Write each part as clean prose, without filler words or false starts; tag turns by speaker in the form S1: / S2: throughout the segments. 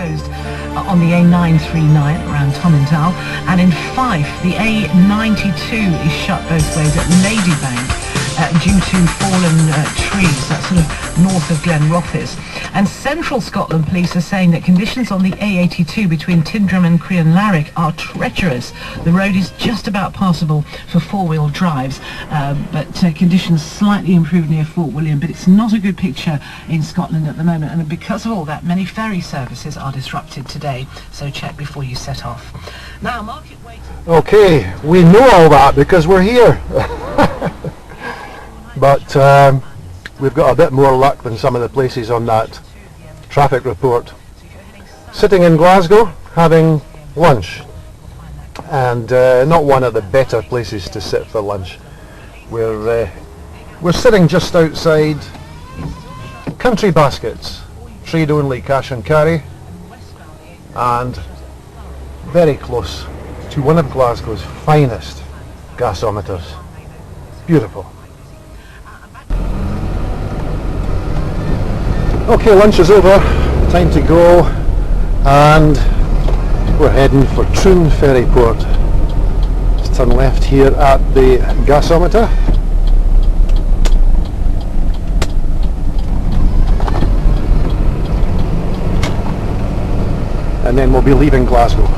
S1: closed on the A939 around Tomintoul, and in Fife the A92 is shut both ways at Ladybank due to fallen trees. That's sort of north of Glenrothes. And Central Scotland Police are saying that conditions on the A82 between Tindrum and Crianlarich are treacherous. The road is just about passable for four-wheel drives, but conditions slightly improved near Fort William, but it's not a good picture in Scotland at the moment, and because of all that, many ferry services are disrupted today, so check before you set off. Now, market waiting.
S2: Okay, we know all that because we're here. But we've got a bit more luck than some of the places on that traffic report. Sitting in Glasgow, having lunch, and not one of the better places to sit for lunch. We're sitting just outside Country Baskets, trade only cash and carry, and very close to one of Glasgow's finest gasometers. Beautiful. Okay, lunch is over, time to go, and we're heading for Troon ferry port. Just turn left here at the gasometer. And then we'll be leaving Glasgow.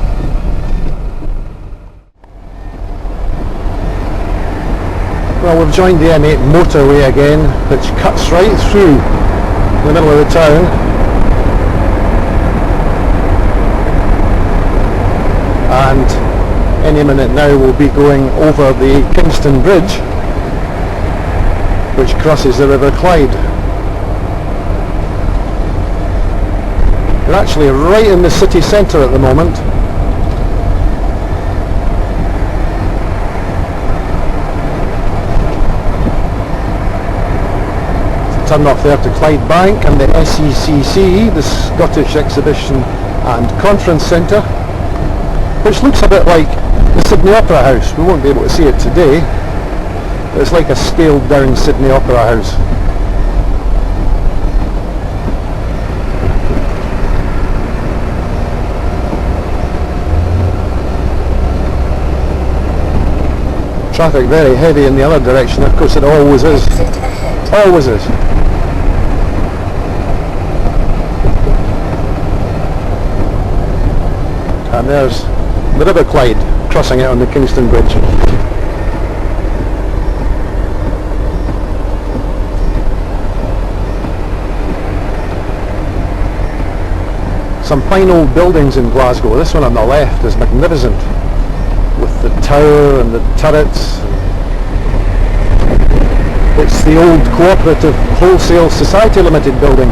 S2: Well, we've joined the M8 motorway again, which cuts right through the middle of the town, and any minute now we'll be going over the Kingston Bridge, which crosses the River Clyde. We're actually right in the city centre at the moment. Turn off there to Clyde Bank and the SECC, the Scottish Exhibition and Conference Centre, which looks a bit like the Sydney Opera House. We won't be able to see it today, but it's like a scaled down Sydney Opera House. Traffic very heavy in the other direction, of course it always is. Always is. And there's the River Clyde crossing it on the Kingston Bridge. Some fine old buildings in Glasgow. This one on the left is magnificent, with the tower and the turrets. It's the old Cooperative Wholesale Society Limited building.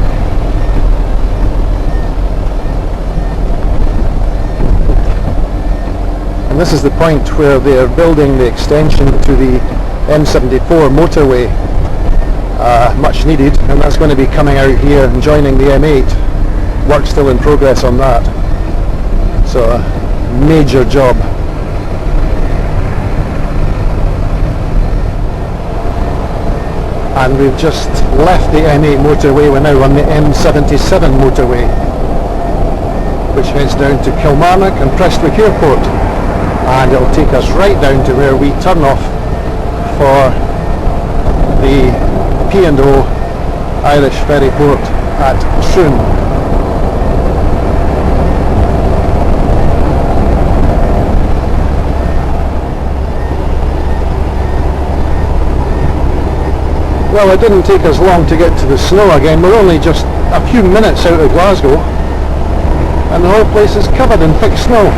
S2: And this is the point where they are building the extension to the M74 motorway, much needed, and that's going to be coming out here and joining the M8. Work still in progress on that. So a major job. And we've just left the M8 motorway. We're now on the M77 motorway, which heads down to Kilmarnock and Prestwick Airport, and it'll take us right down to where we turn off for the P&O Irish Ferry Port at Troon. Well, it didn't take us long to get to the snow again. We're only just a few minutes out of Glasgow, and the whole place is covered in thick snow.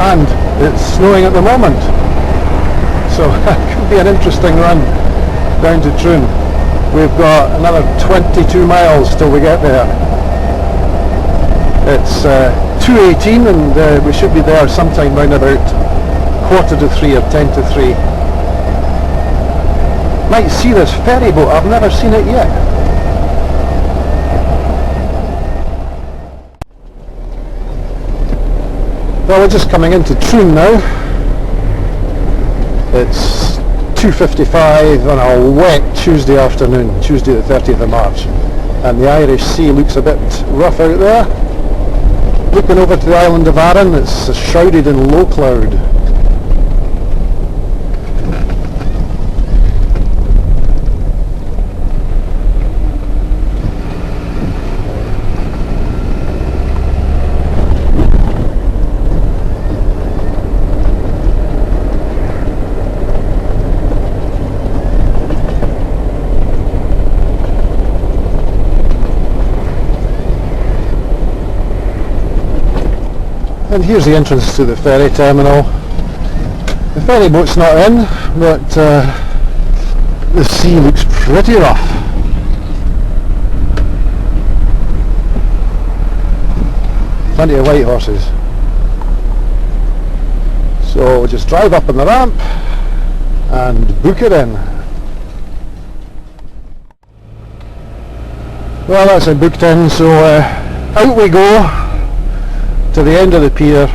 S2: And it's snowing at the moment, so it could be an interesting run down to Troon. We've got another 22 miles till we get there. It's 2:18, and we should be there sometime round about 2:45 or 2:50. Might see this ferry boat. I've never seen it yet. Well, we're just coming into Troon now. It's 2:55 on a wet Tuesday afternoon, Tuesday the 30th of March. and the Irish Sea looks a bit rough out there. Looking over to the island of Arran, it's shrouded in low cloud. And here's the entrance to the ferry terminal. The ferry boat's not in, but the sea looks pretty rough. Plenty of white horses. So we'll just drive up on the ramp and book it in. Well, that's it booked in, so out we go to the end of the pier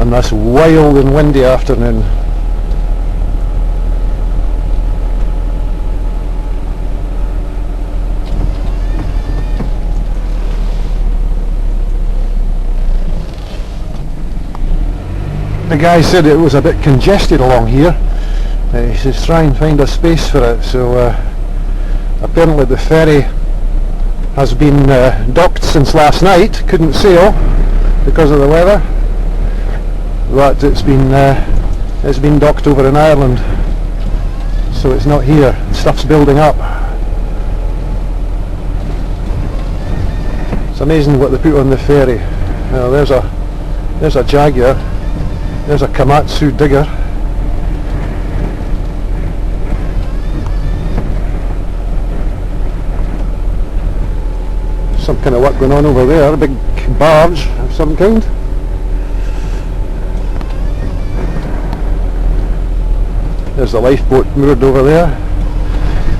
S2: on this wild and windy afternoon. The guy said it was a bit congested along here. He says try and find a space for it, so apparently the ferry has been docked since last night. Couldn't sail because of the weather, but it's been docked over in Ireland, so it's not here. Stuff's building up. It's amazing what they put on the ferry. There's a Jaguar, there's a Komatsu digger. Some kind of work going on over there, a big barge of some kind. There's the lifeboat moored over there.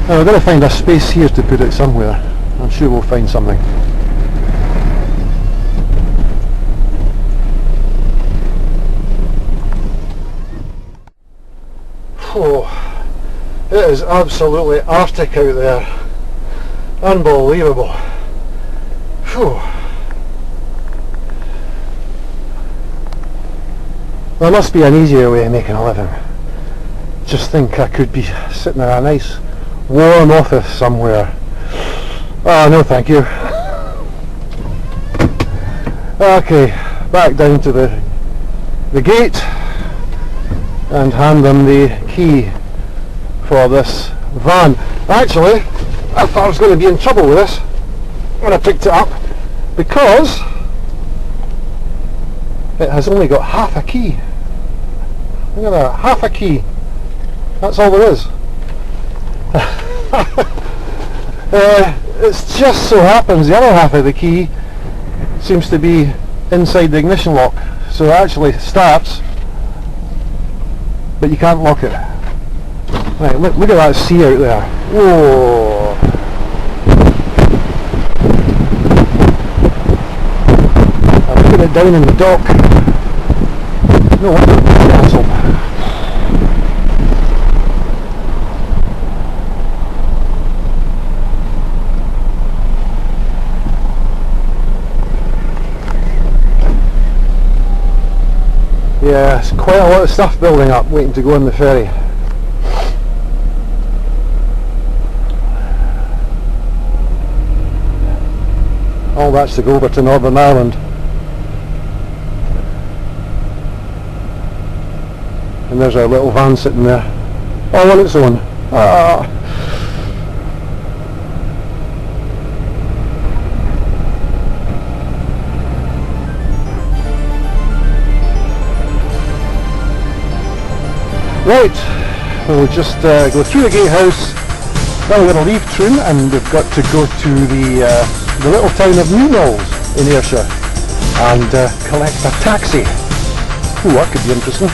S2: Now we're going to find a space here to put it somewhere. I'm sure we'll find something. Oh, it is absolutely arctic out there. Unbelievable. Whew. There must be an easier way of making a living. Just think I could be sitting in a nice warm office somewhere. Oh no thank you. Okay, back down to the gate and hand them the key for this van. Actually, I thought I was going to be in trouble with this when I picked it up, because it has only got half a key. Look at that, half a key. That's all there is. It just so happens the other half of the key seems to be inside the ignition lock, so it actually starts, but you can't lock it. Right, look at that sea out there. Whoa! I'm putting it down in the dock. No wonder it's cancelled. Yeah, it's quite a lot of stuff building up waiting to go on the ferry. All that's to go over to Northern Ireland. And there's our little van sitting there, all on its own. Ah. Right, we'll just go through the gatehouse. Now we're going to leave Troon and we've got to go to the little town of Newmilns in Ayrshire and collect a taxi. Ooh, that could be interesting.